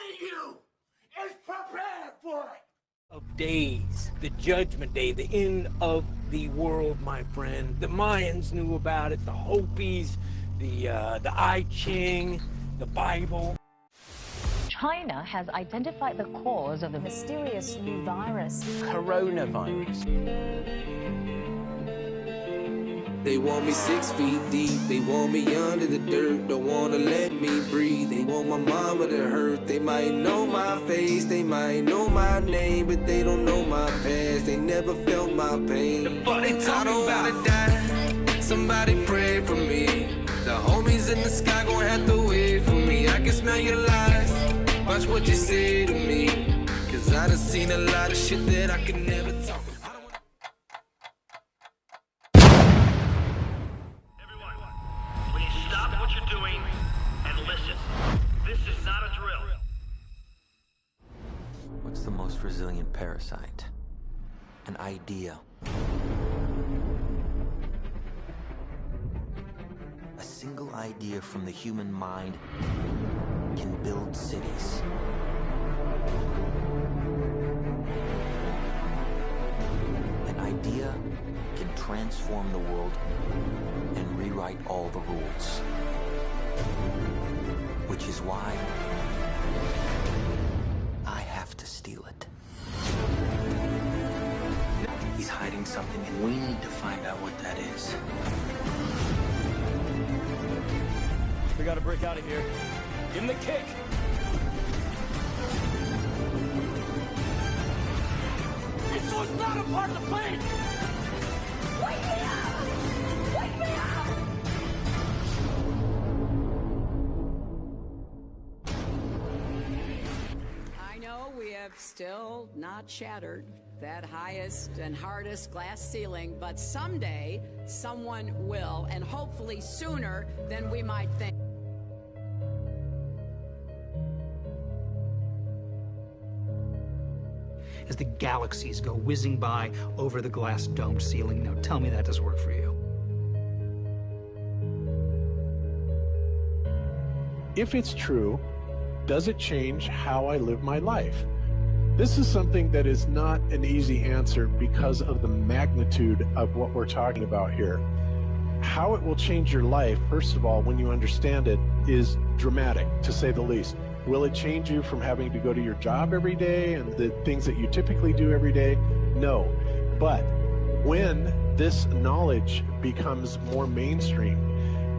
of you is prepared for it. Of days, the judgment day, the end of the world, my friend. The Mayans knew about it, the Hopis, the I Ching, the Bible. China has identified the cause of the mysterious new virus. Coronavirus. They want me 6 feet deep, they want me under the dirt, don't wanna let me breathe. They want my mama to hurt, they might know my face, they might know my name, but they don't know my past, they never felt my pain. I don't wanna die, somebody pray for me. The homies in the sky gon' have to wait for me. I can smell your lies, watch what you say to me, cause I done seen a lot of shit that I can never talk about. What's the most resilient parasite? An idea. A single idea from the human mind can build cities. An idea can transform the world and rewrite all the rules. Which is why I have to steal it. He's hiding something, and we need to find out what that is. We gotta break out of here. Give him the kick! This was not a part of the plan! Wake me up! Wake me up! I know we have still not shattered that highest and hardest glass ceiling, but someday someone will, and hopefully sooner than we might think. As the galaxies go whizzing by over the glass domed ceiling. Now tell me that does work for you. If it's true, does it change how I live my life? This is something that is not an easy answer because of the magnitude of what we're talking about here. How it will change your life, first of all, when you understand it, is dramatic, to say the least. Will it change you from having to go to your job every day and the things that you typically do every day? No. But when this knowledge becomes more mainstream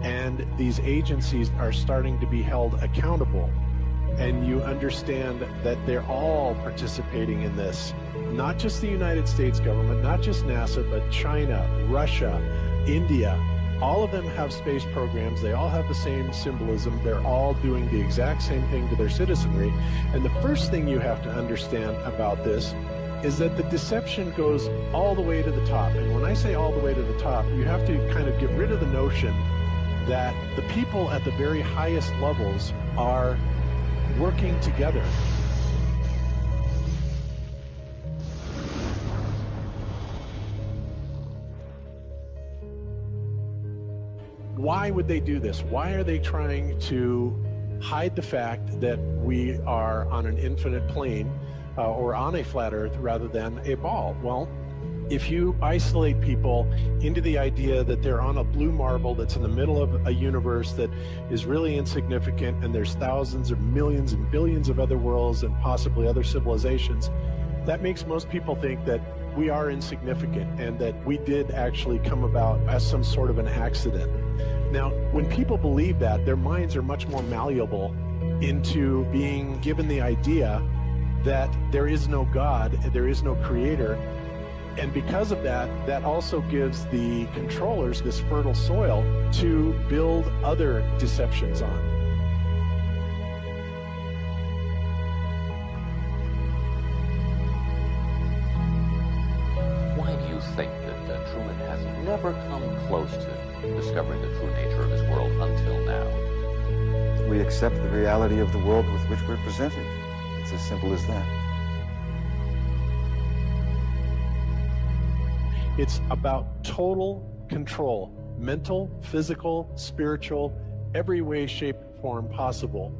and these agencies are starting to be held accountable, and you understand that they're all participating in this, not just the United States government, not just NASA, but China, Russia, India, all of them have space programs. They all have the same symbolism. They're all doing the exact same thing to their citizenry. And the first thing you have to understand about this is that the deception goes all the way to the top. And when I say all the way to the top, you have to kind of get rid of the notion that the people at the very highest levels are working together. Why would they do this? Why are they trying to hide the fact that we are on an infinite plane or on a flat earth rather than a ball? Well, if you isolate people into the idea that they're on a blue marble that's in the middle of a universe that is really insignificant, and there's thousands or millions and billions of other worlds and possibly other civilizations, that makes most people think that we are insignificant and that we did actually come about as some sort of an accident. Now, when people believe that, their minds are much more malleable into being given the idea that there is no God, there is no creator. And because of that, that also gives the controllers this fertile soil to build other deceptions on. Why do you think that Truman has never come close to discovering the true nature of his world until now? We accept the reality of the world with which we're presented. It's as simple as that. It's about total control, mental, physical, spiritual, every way, shape, and form possible.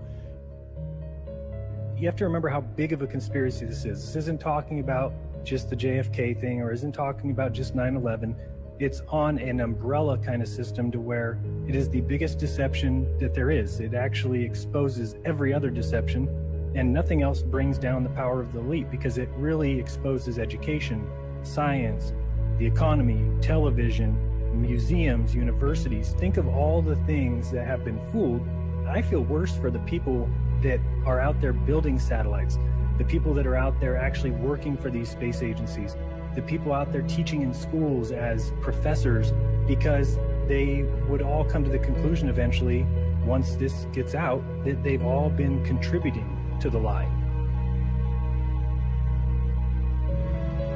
you have to remember how big of a conspiracy this is. This isn't talking about just the JFK thing or isn't talking about just 9/11. It's on an umbrella kind of system to where it is the biggest deception that there is. It actually exposes every other deception, and nothing else brings down the power of the elite because it really exposes education, science, the economy, television, museums, universities. Think of all the things that have been fooled. I feel worse for the people that are out there building satellites, the people that are out there actually working for these space agencies, the people out there teaching in schools as professors, because they would all come to the conclusion eventually, once this gets out, that they've all been contributing to the lie.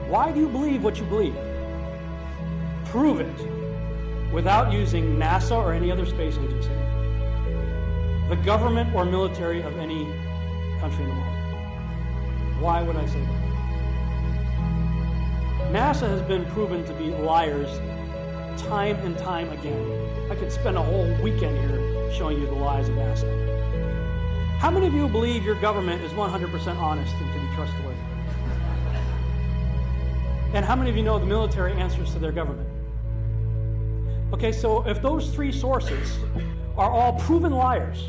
Why do you believe what you believe? Prove it without using NASA or any other space agency, the government or military of any country in the world. Why would I say that? NASA has been proven to be liars time and time again. I could spend a whole weekend here showing you the lies of NASA. How many of you believe your government is 100% honest and can be trustworthy? And how many of you know the military answers to their government? Okay, so if those three sources are all proven liars,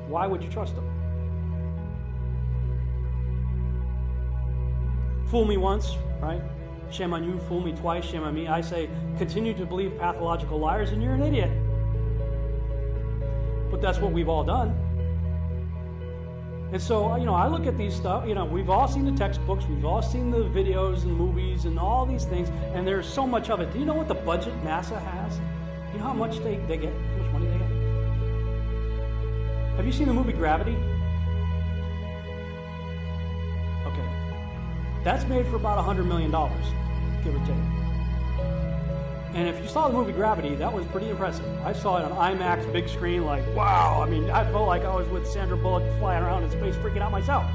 why would you trust them? Fool me once, right? Shame on you. Fool me twice, shame on me. I say, continue to believe pathological liars and you're an idiot. But that's what we've all done. And so, I look at these stuff, we've all seen the textbooks, we've all seen the videos and movies and all these things, and there's so much of it. Do you know what the budget NASA has? You know how much they get? How much money they get? Have you seen the movie Gravity? Okay. That's made for about $100 million, give or take. And if you saw the movie Gravity, that was pretty impressive. I saw it on IMAX, big screen, like, wow. I mean, I felt like I was with Sandra Bullock flying around in space, freaking out myself.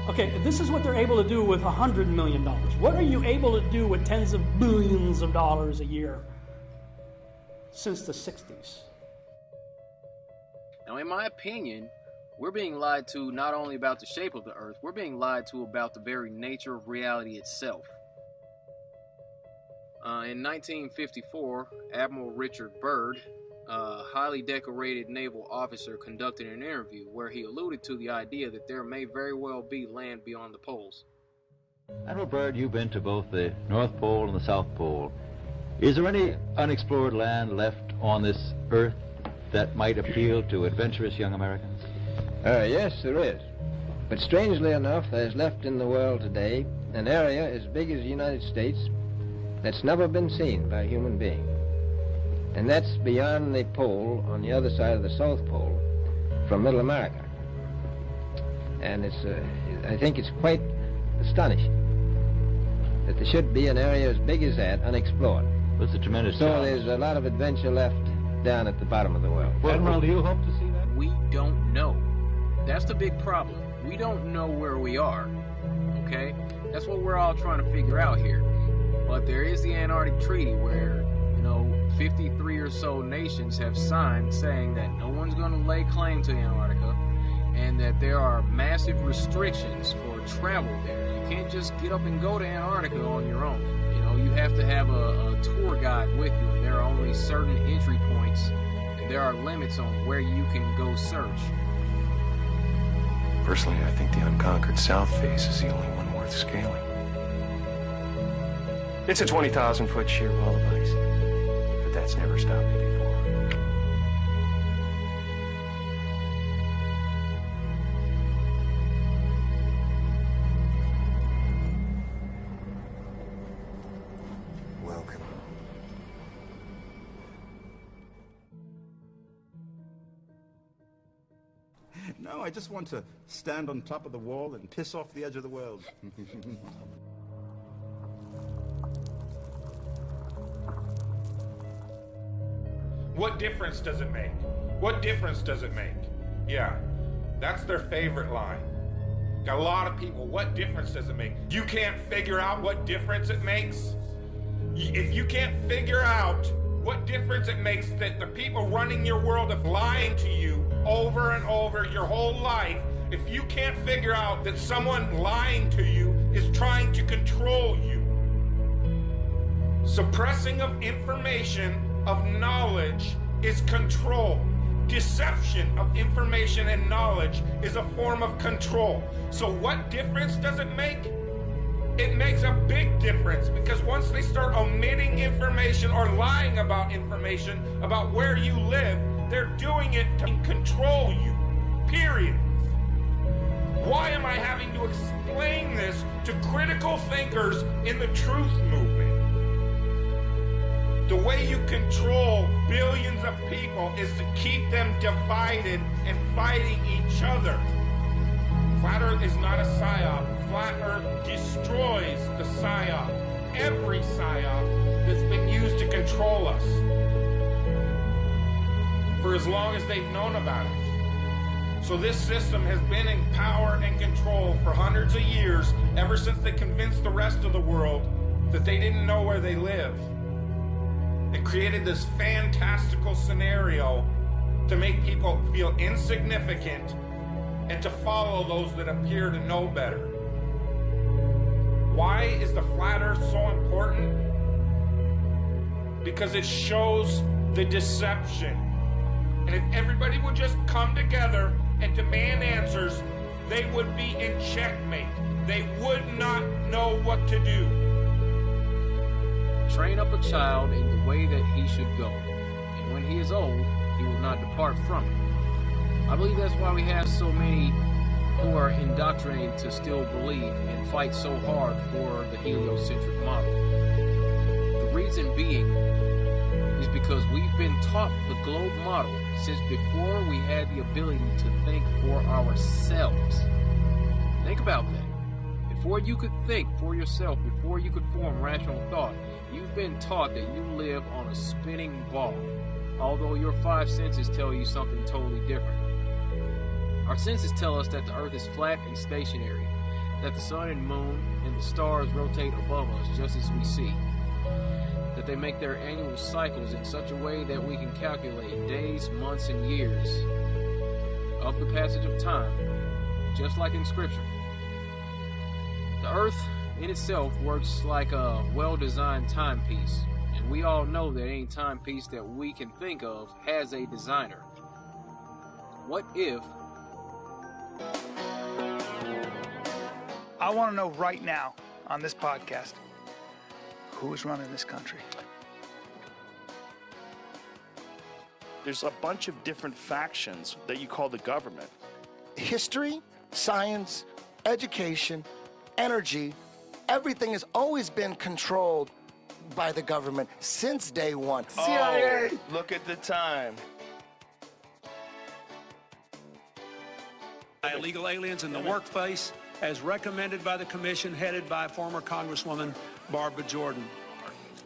Okay, this is what they're able to do with $100 million. What are you able to do with tens of billions of dollars a year since the 60s? Now, in my opinion, we're being lied to not only about the shape of the Earth, we're being lied to about the very nature of reality itself. In 1954, Admiral Richard Byrd, a highly decorated naval officer, conducted an interview where he alluded to the idea that there may very well be land beyond the poles. Admiral Byrd, you've been to both the North Pole and the South Pole. Is there any unexplored land left on this Earth that might appeal to adventurous young Americans? Yes, there is. But strangely enough, there's left in the world today an area as big as the United States that's never been seen by a human being. And that's beyond the pole on the other side of the South Pole from Middle America. And I think it's quite astonishing that there should be an area as big as that unexplored. Well, it's a tremendous So challenge. there's a lot of adventure left down at the bottom of the world. Admiral, do you hope to see that? We don't know. That's the big problem. We don't know where we are, okay? That's what we're all trying to figure out here. But there is the Antarctic Treaty where, 53 or so nations have signed saying that no one's going to lay claim to Antarctica and that there are massive restrictions for travel there. You can't just get up and go to Antarctica on your own. You have to have a tour guide with you, and there are only certain entry points, and there are limits on where you can go search. Personally, I think the unconquered South face is the only one worth scaling. It's a 20,000-foot sheer wall of ice, but that's never stopped me before. Welcome. No, I just want to stand on top of the wall and piss off the edge of the world. What difference does it make? What difference does it make? Yeah, that's their favorite line. Got a lot of people, what difference does it make? You can't figure out what difference it makes? If you can't figure out what difference it makes that the people running your world are lying to you, over and over your whole life, if you can't figure out that someone lying to you is trying to control you, suppressing of information, of knowledge, is control. Deception of information and knowledge is a form of control. So what difference does it make? It makes a big difference, because once they start omitting information or lying about information about where you live, they're doing it to control you, period. Why am I having to explain this to critical thinkers in the truth movement? The way you control billions of people is to keep them divided and fighting each other. Flat Earth is not a psyop. Flat Earth destroys the psyop. Every psyop that's been used to control us for as long as they've known about it. So this system has been in power and control for hundreds of years, ever since they convinced the rest of the world that they didn't know where they live. It created this fantastical scenario to make people feel insignificant and to follow those that appear to know better. Why is the flat earth so important? Because it shows the deception. And if everybody would just come together and demand answers, they would be in checkmate. They would not know what to do. Train up a child in the way that he should go, and when he is old, he will not depart from it. I believe that's why we have so many who are indoctrinated to still believe and fight so hard for the heliocentric model. The reason being is because we've been taught the globe model since before we had the ability to think for ourselves. Think about that. Before you could think for yourself, before you could form rational thought, you've been taught that you live on a spinning ball, although your five senses tell you something totally different. Our senses tell us that the earth is flat and stationary, that the sun and moon and the stars rotate above us just as we see, that they make their annual cycles in such a way that we can calculate days, months, and years of the passage of time, just like in Scripture. The earth in itself works like a well-designed timepiece, and we all know that any timepiece that we can think of has a designer. What if... I want to know right now on this podcast, who is running this country? There's a bunch of different factions that you call the government. History, science, education, energy, everything has always been controlled by the government since day one. CIA! Oh, look at the time. Illegal aliens in the workplace, as recommended by the commission headed by former Congresswoman Barbara Jordan.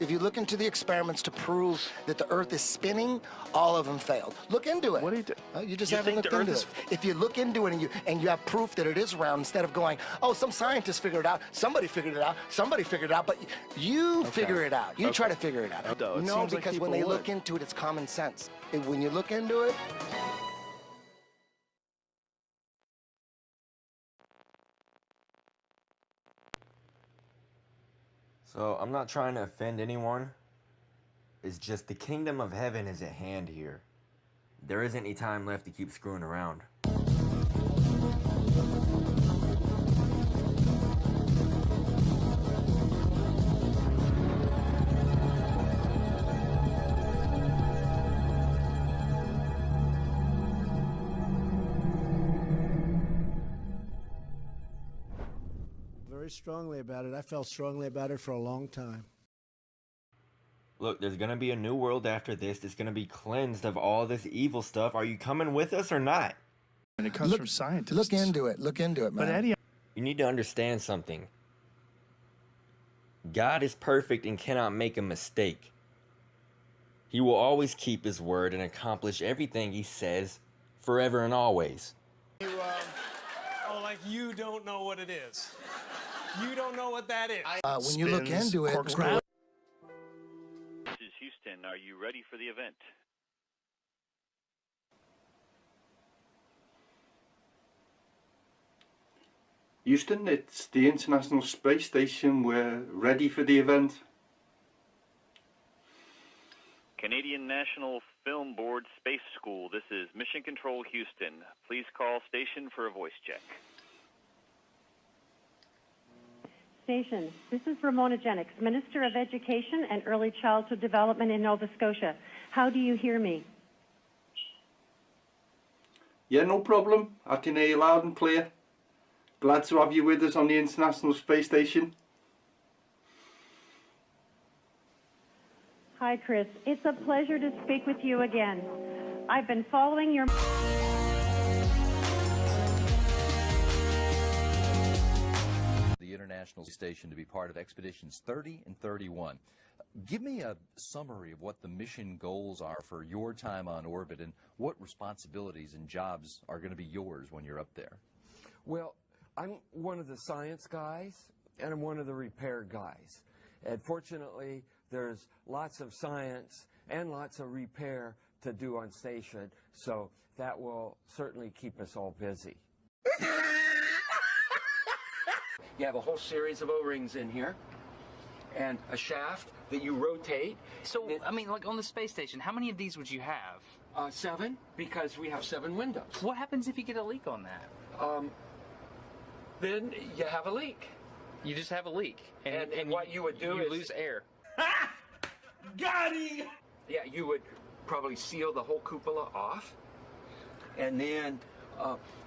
If you look into the experiments to prove that the Earth is spinning, all of them failed. Look into it. What do you do? You just haven't looked into it. If you look into it and you have proof that it is round, instead of going, oh, some scientist figured it out, somebody figured it out, but you figure it out. You try to figure it out. No, because when they look into it, it's common sense. When you look into it. So, I'm not trying to offend anyone. It's just the kingdom of heaven is at hand here. There isn't any time left to keep screwing around. Strongly about it. I felt strongly about it for a long time. Look, there's gonna be a new world after this. It's gonna be cleansed of all this evil stuff. Are you coming with us or not? And it comes from scientists. Look into it, man. But Eddie, you need to understand something. God is perfect and cannot make a mistake. He will always keep his word and accomplish everything he says forever and always. Oh, like you don't know what it is. You don't know what that is. When you look into it, This is Houston. Are you ready for the event? Houston, it's the International Space Station. We're ready for the event. Canadian National Film Board Space School. This is Mission Control Houston. Please call station for a voice check. Station, this is Ramona Jennings, Minister of Education and Early Childhood Development in Nova Scotia. How do you hear me? Yeah, no problem. I can hear you loud and clear. Glad to have you with us on the International Space Station. Hi, Chris. It's a pleasure to speak with you again. I've been following your... The International Station to be part of Expeditions 30 and 31. Give me a summary of what the mission goals are for your time on orbit and what responsibilities and jobs are going to be yours when you're up there. Well, I'm one of the science guys and I'm one of the repair guys. And fortunately, there's lots of science and lots of repair to do on station, so that will certainly keep us all busy. You have a whole series of O-rings in here and a shaft that you rotate. So, I mean, like on the space station, how many of these would you have? 7, because we have 7 windows. What happens if you get a leak on that? Then you have a leak. You just have a leak. And what you would do you is... lose air. Got him! Yeah, you would probably seal the whole cupola off. And then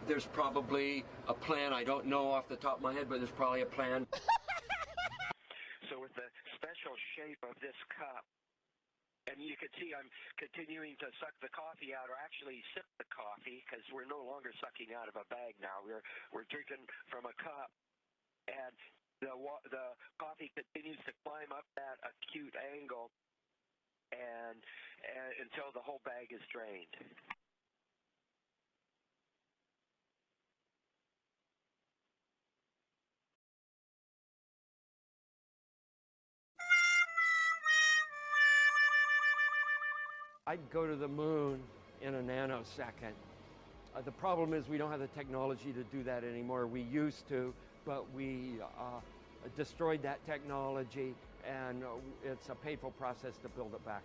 there's probably a plan. I don't know off the top of my head, but there's probably a plan. So with the special shape of this cup, and you can see I'm continuing to suck the coffee out, or actually sip the coffee, because we're no longer sucking out of a bag now. We're drinking from a cup, and the coffee continues to climb up that acute angle, and until the whole bag is drained. I'd go to the moon in a nanosecond. The problem is we don't have the technology to do that anymore. We used to, but we destroyed that technology, and it's a painful process to build it back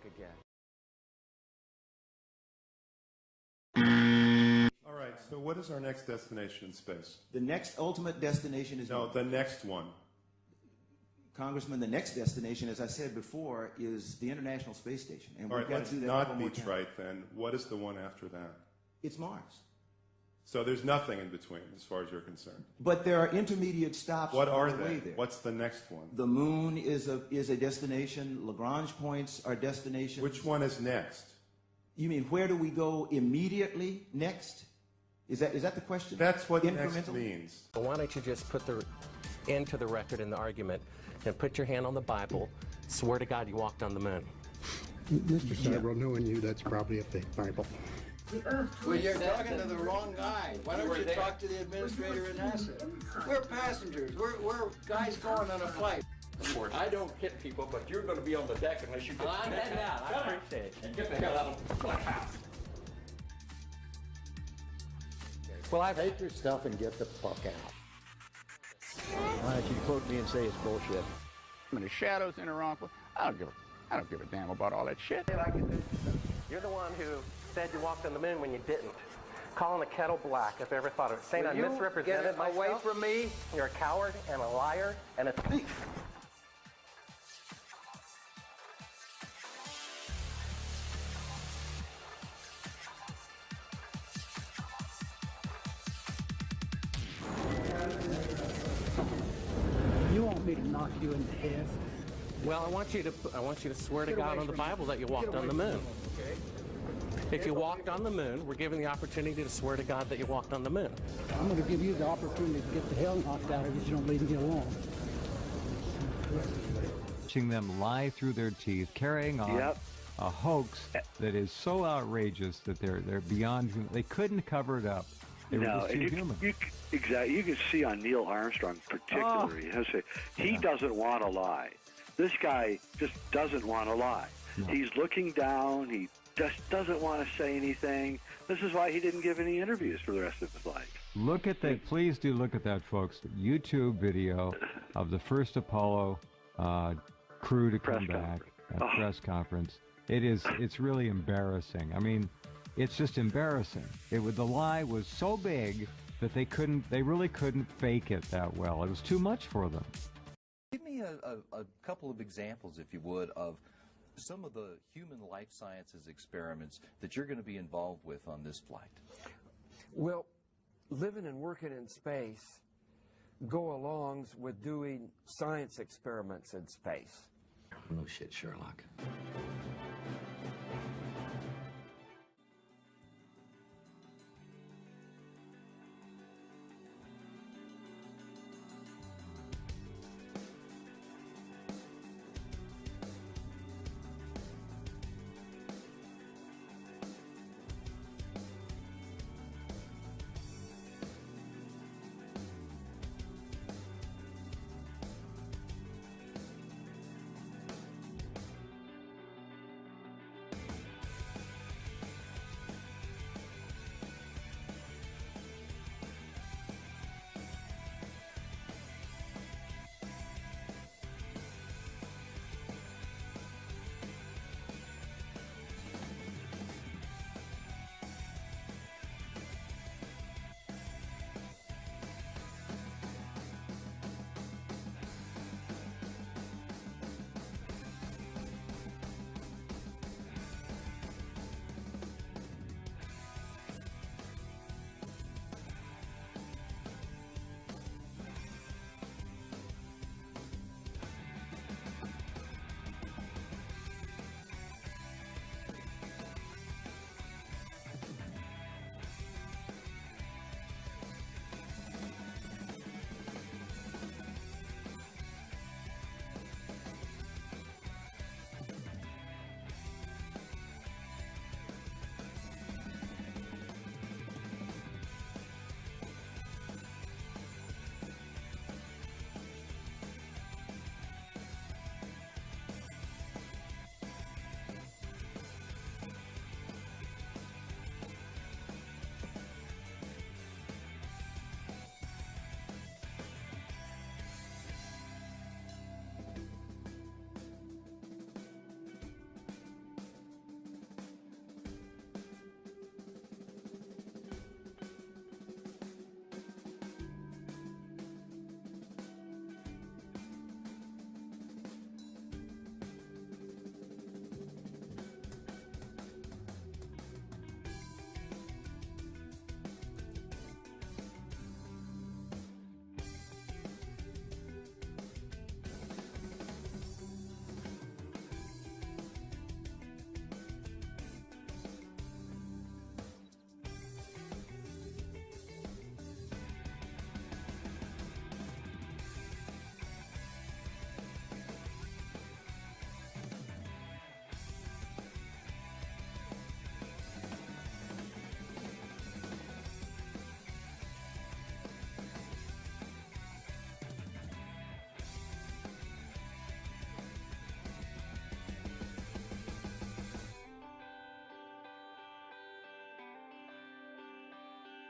again. All right, so what is our next destination in space? The next ultimate destination is... No, the next one. Congressman, the next destination, as I said before, is the International Space Station. And All we've right, got let's to do that not be one more time. trite then. What is the one after that? It's Mars. So there's nothing in between as far as you're concerned. But there are intermediate stops What on are the way they? there. What's the next one? The moon is a destination. Lagrange points are destinations. Which one is next? You mean where do we go immediately next? Is that the question? That's what next means. Well, why don't you just put the end to the record in the argument and put your hand on the Bible, swear to God you walked on the moon. Mr. Several, knowing you, that's probably a fake Bible. Well, you're talking to the wrong guy. Why don't you talk to the administrator at NASA? We're passengers. We're guys going on a flight. Of course. I don't hit people, but you're going to be on the deck unless you get... I'm heading out. I appreciate it. And get the hell out of the black house. Well, take your stuff and get the fuck out. Why don't you quote me and say it's bullshit? And the shadows in Iran, I don't give a damn about all that shit. You're the one who said you walked on the moon when you didn't. Calling the kettle black, if I ever thought of it. Saying I misrepresented myself. Away from me. You're a coward and a liar and a thief. You want me to knock you in the head? Well, I want you to swear to God on the Bible that you walked on the moon. If you walked on the moon, we're given the opportunity to swear to God that you walked on the moon. I'm going to give you the opportunity to get the hell knocked out of you if you don't leave me alone. Watching them lie through their teeth, carrying on a hoax that is so outrageous that they're beyond human. They couldn't cover it up. They were just too human. Exactly. You can see on Neil Armstrong particularly. He doesn't want to lie. This guy just doesn't want to lie. No. He's looking down. He just doesn't want to say anything. This is why he didn't give any interviews for the rest of his life. Look at that. Please do look at that, folks. YouTube video of the first Apollo crew to come back at press conference. It's really embarrassing. I mean, it's just embarrassing. The lie was so big that they really couldn't fake it that well. It was too much for them. Give me a couple of examples, if you would, of some of the human life sciences experiments that you're going to be involved with on this flight. Well, living and working in space go along with doing science experiments in space. No shit, Sherlock.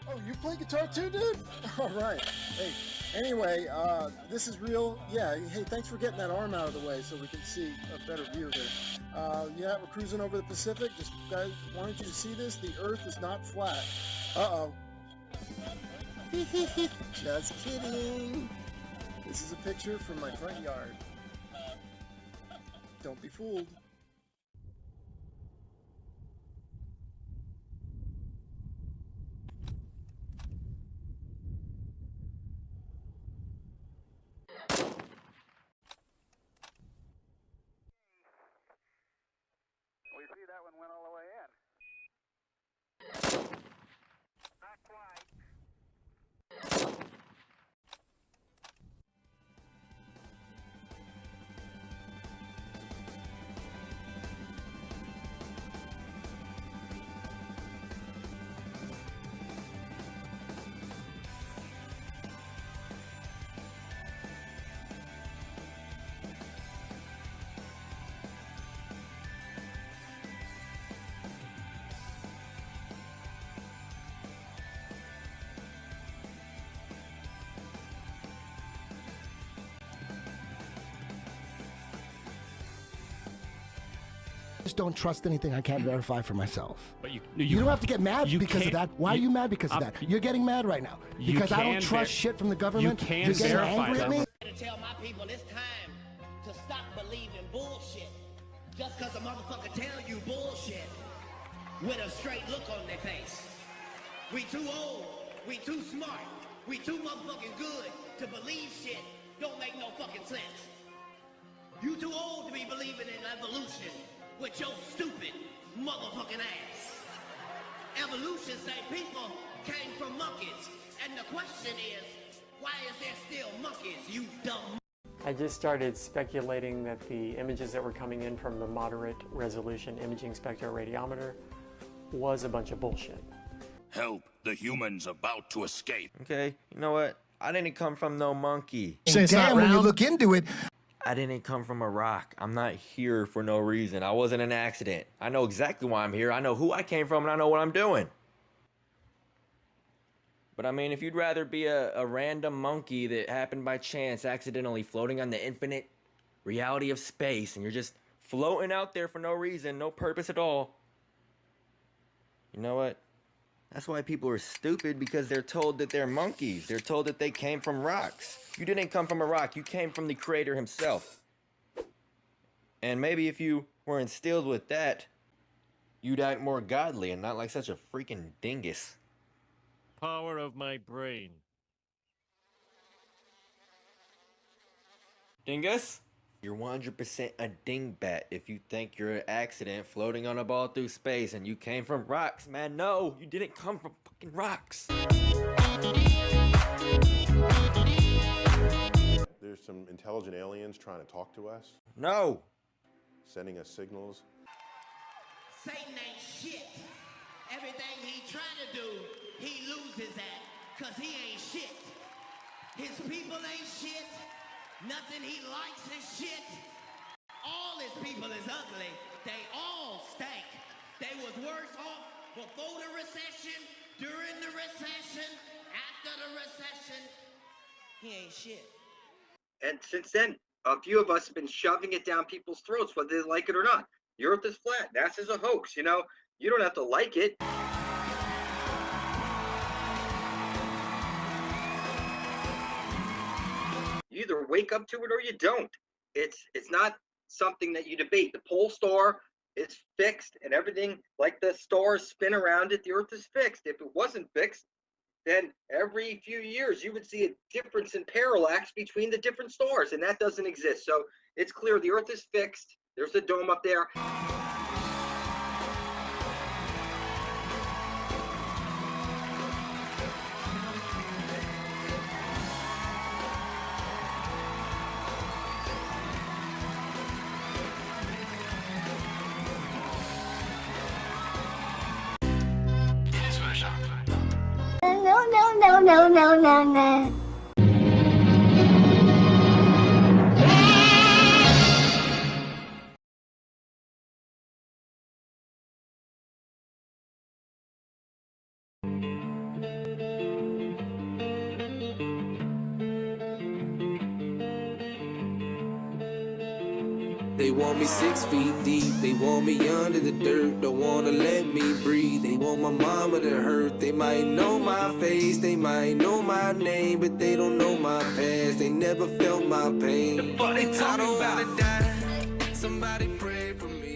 Oh, you play guitar too, dude? All right. Hey, anyway, this is real. Yeah, hey, thanks for getting that arm out of the way so we can see a better view here. Yeah, we're cruising over the Pacific. Just, guys, wanted you to see this. The Earth is not flat. Uh-oh. Just kidding. This is a picture from my front yard. Don't be fooled. We see that one went all the way in. Not quite. just don't trust anything I can't verify for myself. But you don't have to get mad you because of can't- that. Why are you mad because of that? You're getting mad right now. Because I don't can trust ver- shit from the government. You can You're getting verify angry at that. me? To tell my people it's time to stop believing bullshit. Just because a motherfucker tell you bullshit with a straight look on their face. We too old, we too smart, we too motherfucking good to believe shit don't make no fucking sense. You too old to be believing in evolution with your stupid motherfucking ass. Evolution say people came from monkeys, and the question is, why is there still monkeys, you dumb? I just started speculating that the images that were coming in from the moderate resolution imaging spectroradiometer was a bunch of bullshit. Help, the human's about to escape. Okay, you know what? I didn't come from no monkey. Damn, when you look into it. I didn't come from a rock. I'm not here for no reason. I wasn't an accident. I know exactly why I'm here. I know who I came from and I know what I'm doing. But I mean, if you'd rather be a random monkey that happened by chance accidentally floating on the infinite reality of space and you're just floating out there for no reason, no purpose at all. You know what? That's why people are stupid, because they're told that they're monkeys. They're told that they came from rocks. You didn't come from a rock. You came from the creator himself. And maybe if you were instilled with that, you'd act more godly and not like such a freaking dingus. Power of my brain. Dingus? You're 100% a dingbat if you think you're an accident floating on a ball through space and you came from rocks, man. No, you didn't come from fucking rocks. There's some intelligent aliens trying to talk to us. No. Sending us signals. Satan ain't shit. Everything he try to do, he loses at, cause he ain't shit. His people ain't shit. Nothing he likes is shit. All his people is ugly. They all stink. They was worse off before the recession, during the recession, after the recession. He ain't shit. And since then, a few of us have been shoving it down people's throats, whether they like it or not. The earth is flat. NASA's a hoax, you know? You don't have to like it. You either wake up to it or you don't. It's not something that you debate. The pole star is fixed and everything, like the stars spin around it, the earth is fixed. If it wasn't fixed, then every few years you would see a difference in parallax between the different stars, and that doesn't exist. So it's clear the earth is fixed. There's a dome up there. No. They want me 6 feet deep, they want me under the dirt, don't wanna let me breathe. They want my mama to hurt, they might know my face, they might know my name, but they don't know my past, they never felt my pain. They talking about to die, somebody pray for me.